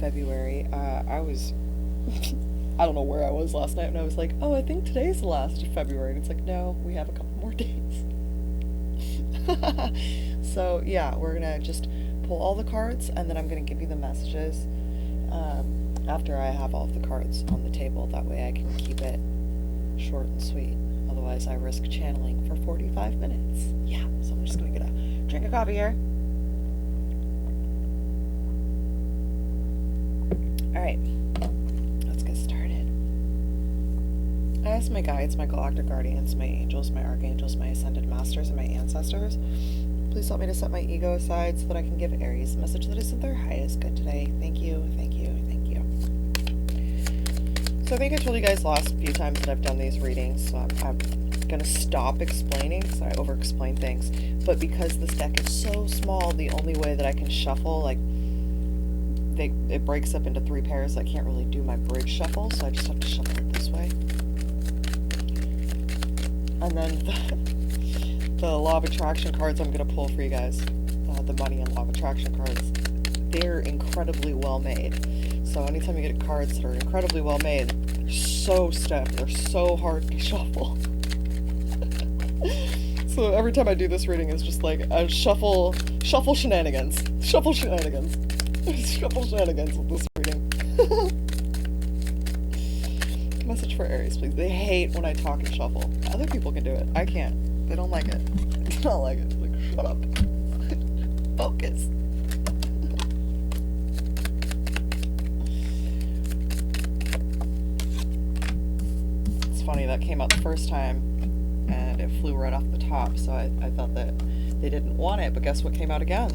February. I don't know where I was last night, and I was like, oh, I think today's the last of February. And it's like, no, we have a couple more days. So, yeah, we're going to just pull all the cards, and then I'm going to give you the messages after I have all of the cards on the table. That way I can keep it short and sweet. Otherwise, I risk channeling for 45 minutes. Yeah, so I'm just going to get a drink of coffee here. Alright, let's get started. I asked my guides, my galactic guardians, my angels, my archangels, my ascended masters, and my ancestors, please help me to set my ego aside so that I can give Aries a message that is in their highest good today. Thank you, thank you, thank you. So I think I told you guys last few times that I've done these readings, so I'm going to stop explaining because I over-explain things. But because this deck is so small, the only way that I can shuffle, like, it breaks up into 3 pairs. I can't really do my bridge shuffle, so I just have to shuffle it this way. And then the Law of Attraction cards I'm going to pull for you guys, the Money and Law of Attraction cards, they're incredibly well made. So anytime you get cards that are incredibly well made, they're so stiff, they're so hard to shuffle. So every time I do this reading, it's just like a shuffle shenanigans. Shuffle shenanigans with this reading. Message for Aries, please. They hate when I talk and shuffle. Other people can do it. I can't. They don't like it. They don't like it. Like, shut up. Focus. It's funny, that came out the first time, and it flew right off the top, so I thought that they didn't want it, but guess what came out again?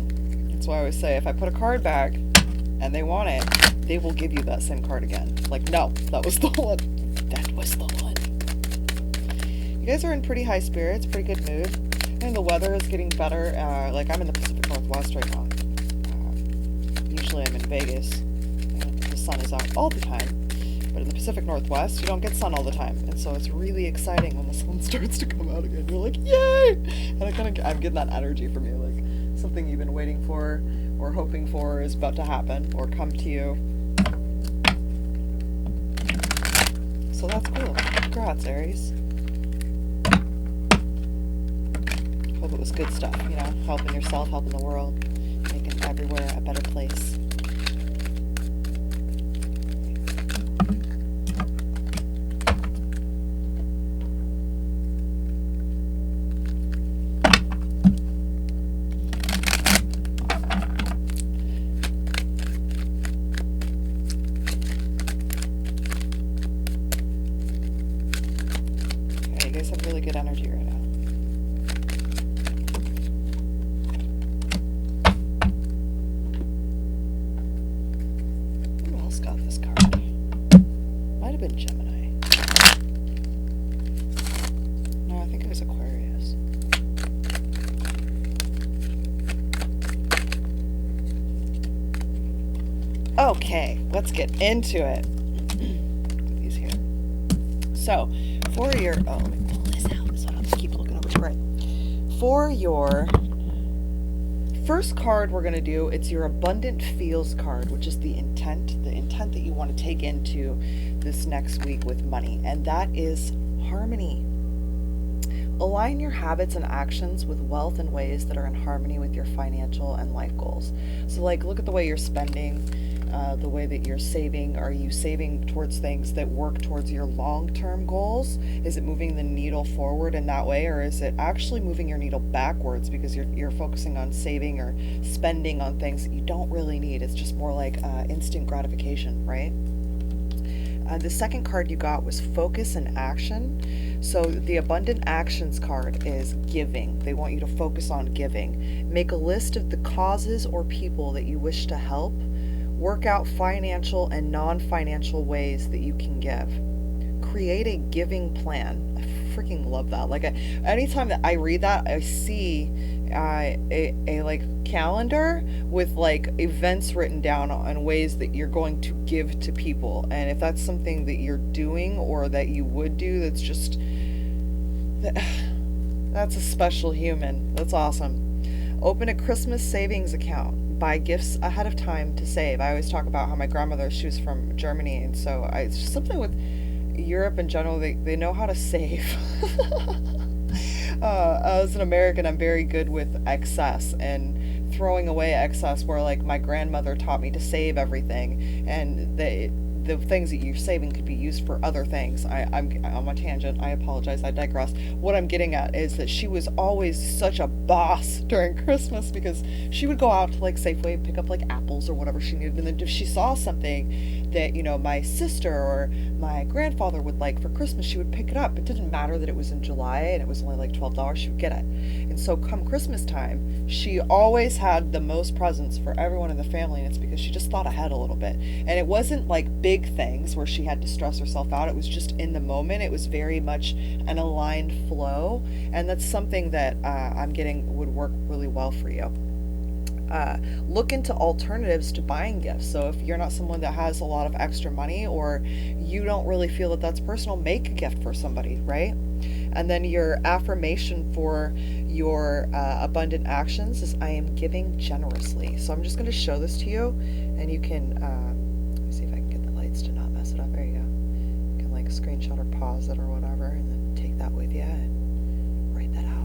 That's why I always say, if I put a card back, and they want it, they will give you that same card again. Like, no, that was the one. That was the one. You guys are in pretty high spirits, pretty good mood. And the weather is getting better. Like, I'm in the Pacific Northwest right now. Usually I'm in Vegas, and the sun is out all the time. But in the Pacific Northwest, you don't get sun all the time. And so it's really exciting when the sun starts to come out again. You're like, yay! And I'm getting that energy from you. Like, something you've been waiting for or hoping for is about to happen or come to you. So that's cool. Congrats, Aries. Hope it was good stuff, you know, helping yourself, helping the world, making everywhere a better place. You guys have really good energy right now. Who else got this card? Might have been Gemini. No, I think it was Aquarius. Okay, let's get into it. Put these here. So, for your... Oh, let me pull this out. This one, I'll just keep looking over to the right. For your first card we're going to do, it's your Abundant Feels card, which is the intent that you want to take into this next week with money. And that is harmony. Align your habits and actions with wealth in ways that are in harmony with your financial and life goals. So, like, look at the way you're spending, the way that you're saving. Are you saving towards things that work towards your long-term goals? Is it moving the needle forward in that way, or is it actually moving your needle backwards because you're focusing on saving or spending on things that you don't really need? It's just more like instant gratification, right? The second card you got was Focus and Action. So the Abundant Actions card is giving. They want you to focus on giving. Make a list of the causes or people that you wish to help. Work out financial and non-financial ways that you can give. Create a giving plan. I freaking love that. Like, anytime that I read that, I see a like calendar with like events written down on ways that you're going to give to people. And if that's something that you're doing or that you would do, that's just, that's a special human. That's awesome. Open a Christmas savings account. buy gifts ahead of time to save. I always talk about how my grandmother, she was from Germany, and so it's just something with Europe in general, they know how to save. As an American, I'm very good with excess and throwing away excess, where like my grandmother taught me to save everything, and the things that you're saving could be used for other things. I'm on a tangent. I apologize. I digress. What I'm getting at is that she was always such a boss during Christmas, because she would go out to like Safeway, pick up like apples or whatever she needed, and then if she saw something that, you know, my sister or my grandfather would like for Christmas, she would pick it up. It didn't matter that it was in July and it was only like $12, she would get it. And so come Christmas time, she always had the most presents for everyone in the family, and it's because she just thought ahead a little bit. And it wasn't like big things where she had to stress herself out. It was just in the moment. It was very much an aligned flow, and that's something that I'm getting would work really well for you. Look into alternatives to buying gifts. So if you're not someone that has a lot of extra money, or you don't really feel that that's personal, make a gift for somebody, right? And then your affirmation for your abundant actions is, I am giving generously. So I'm just going to show this to you, and you can, let me see if I can get the lights to not mess it up. There you go. You can like screenshot or pause it or whatever, and then take that with you and write that out.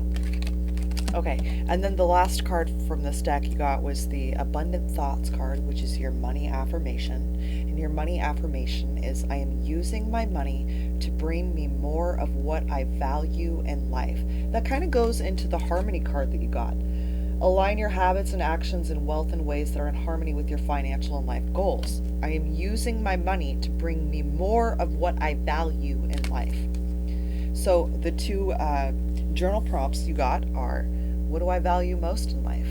Okay, and then the last card from this deck you got was the Abundant Thoughts card, which is your money affirmation. And your money affirmation is, I am using my money to bring me more of what I value in life. That kind of goes into the Harmony card that you got. Align your habits and actions and wealth in ways that are in harmony with your financial and life goals. I am using my money to bring me more of what I value in life. So the two journal prompts you got are, what do I value most in life?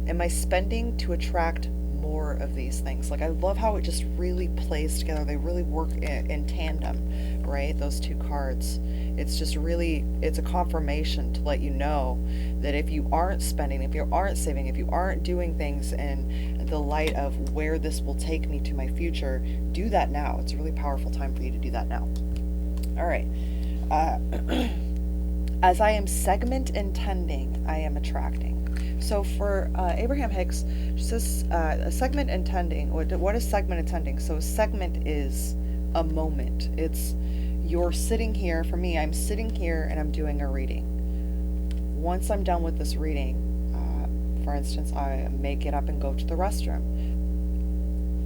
Am I spending to attract more of these things? Like, I love how it just really plays together. They really work in tandem, right? Those two cards. It's just really, it's a confirmation to let you know that if you aren't spending, if you aren't saving, if you aren't doing things in the light of where this will take me to my future, do that now. It's a really powerful time for you to do that now. All right. As I am segment intending, I am attracting. So for Abraham Hicks, she says a segment intending. What is segment intending? So a segment is a moment. It's you're sitting here. For me, I'm sitting here and I'm doing a reading. Once I'm done with this reading, for instance, I may get up and go to the restroom.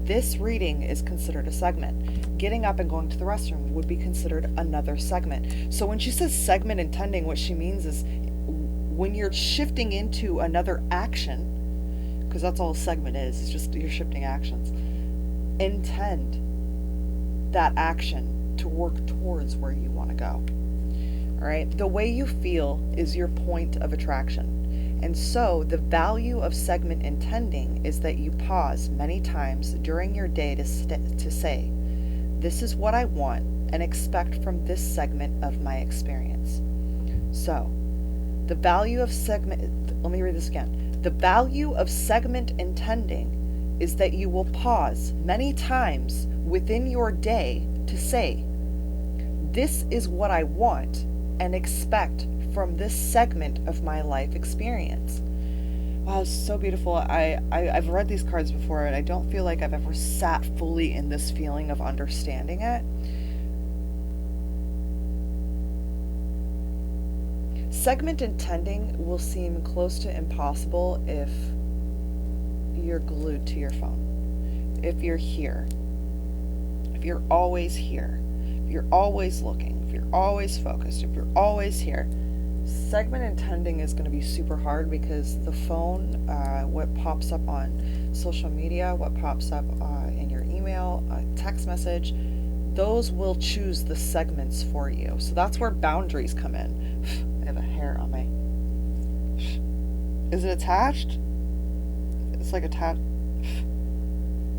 This reading is considered a segment. Getting up and going to the restroom would be considered another segment. So when she says segment intending, what she means is when you're shifting into another action, because that's all a segment is, it's just you're shifting actions, intend that action to work towards where you want to go. All right? The way you feel is your point of attraction. And so the value of segment intending is that you pause many times during your day to say, this is what I want and expect from this segment of my experience. So the value of let me read this again. The value of segment intending is that you will pause many times within your day to say, this is what I want and expect from this segment of my life experience. Wow, it's so beautiful. I've read these cards before, and I don't feel like I've ever sat fully in this feeling of understanding it. Segment intending will seem close to impossible if you're glued to your phone. If you're here. If you're always here. If you're always looking. If you're always focused. If you're always here. Segment intending is going to be super hard, because the phone, what pops up on social media, what pops up in your email, text message, those will choose the segments for you. So that's where boundaries come in. I have a hair on my... Is it attached? It's like attached...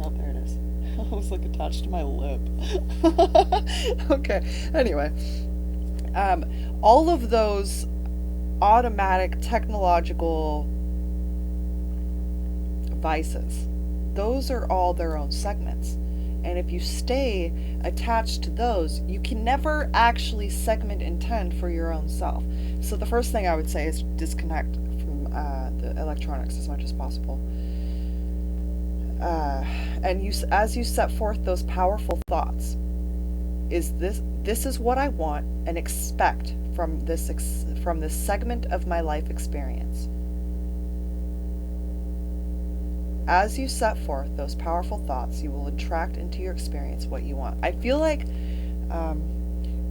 Oh, there it is. It was like attached to my lip. Okay, anyway. All of those automatic technological vices, those are all their own segments. And if you stay attached to those, you can never actually segment intend for your own self. So the first thing I would say is disconnect from the electronics as much as possible. And as you set forth those powerful thoughts, this is what I want and expect from this segment of my life experience. As you set forth those powerful thoughts, you will attract into your experience what you want. I feel like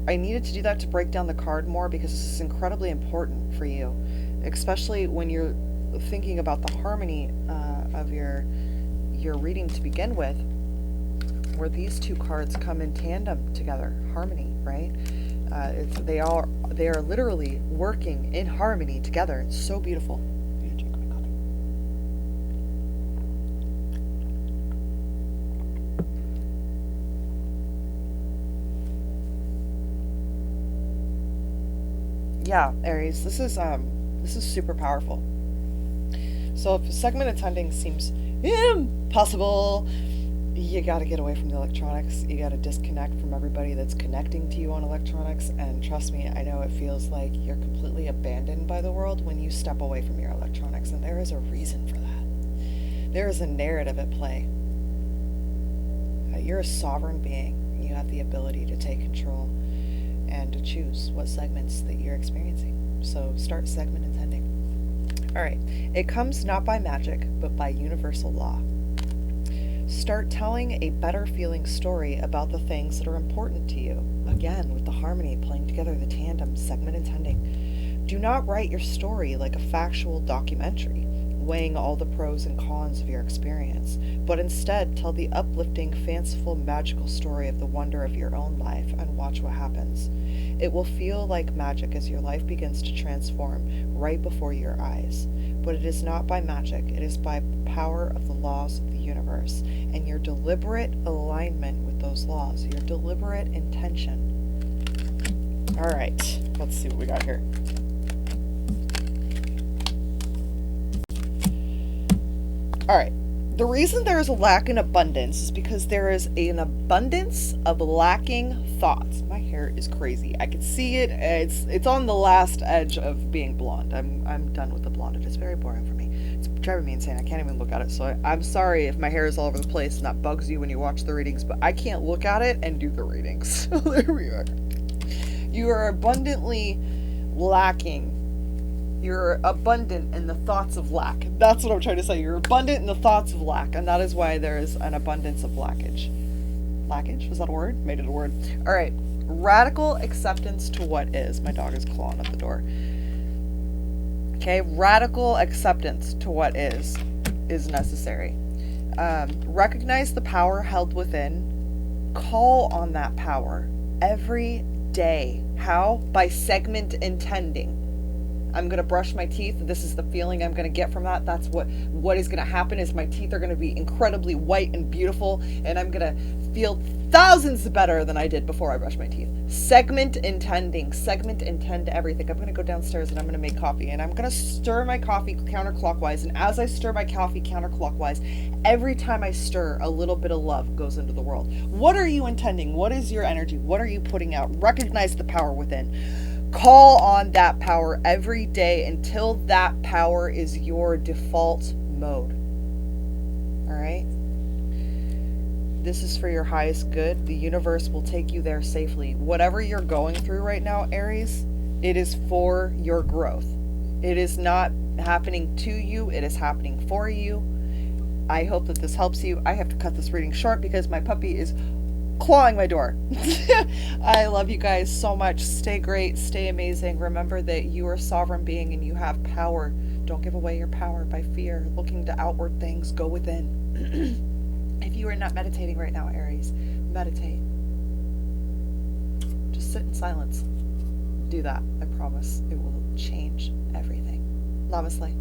I needed to do that to break down the card more, because this is incredibly important for you, especially when you're thinking about the harmony of your reading to begin with, where these two cards come in tandem together, harmony, right? They are literally working in harmony together. It's so beautiful. Yeah, Aries, this is super powerful. So if segment attending seems impossible, you got to get away from the electronics. You got to disconnect from everybody that's connecting to you on electronics. And trust me, I know it feels like you're completely abandoned by the world when you step away from your electronics. And there is a reason for that. There is a narrative at play. You're a sovereign being. You have the ability to take control and to choose what segments that you're experiencing. So start segment intending. All right. It comes not by magic, but by universal law. Start telling a better feeling story about the things that are important to you. Again, with the harmony playing together, the tandem, segment intending. Do not write your story like a factual documentary, weighing all the pros and cons of your experience, but instead tell the uplifting, fanciful, magical story of the wonder of your own life and watch what happens. It will feel like magic as your life begins to transform right before your eyes. But it is not by magic, it is by power of the laws of the universe and your deliberate alignment with those laws, your deliberate intention. All right, let's see what we got here. All right. The reason there is a lack in abundance is because there is an abundance of lacking thoughts. My hair is crazy. I can see it. It's on the last edge of being blonde. I'm done with the blonde. It's very boring for me. It's driving me insane. I can't even look at it. So I'm sorry if my hair is all over the place and that bugs you when you watch the readings, but I can't look at it and do the readings. So there we are. You are abundantly lacking. You're abundant in the thoughts of lack. That's what I'm trying to say. You're abundant in the thoughts of lack, and that is why there is an abundance of lackage. Lackage? Was that a word? Made it a word. All right. Radical acceptance to what is. My dog is clawing at the door. Okay. Radical acceptance to what is necessary. Recognize the power held within. Call on that power every day. How? By segment intending. I'm going to brush my teeth. This is the feeling I'm going to get from that. That's what is going to happen is my teeth are going to be incredibly white and beautiful, and I'm going to feel thousands better than I did before I brushed my teeth. Segment intending. Segment intend everything. I'm going to go downstairs and I'm going to make coffee, and I'm going to stir my coffee counterclockwise, and as I stir my coffee counterclockwise, every time I stir, a little bit of love goes into the world. What are you intending? What is your energy? What are you putting out? Recognize the power within. Call on that power every day until that power is your default mode. All right? This is for your highest good. The universe will take you there safely. Whatever you're going through right now, Aries, it is for your growth. It is not happening to you. It is happening for you. I hope that this helps you. I have to cut this reading short because my puppy is clawing my door. I love you guys so much. Stay great, stay amazing. Remember that you are a sovereign being and you have power. Don't give away your power by fear, looking to outward things. Go within. If you are not meditating right now, Aries, meditate. Just sit in silence. Do that. I promise it will change everything. Namaslay.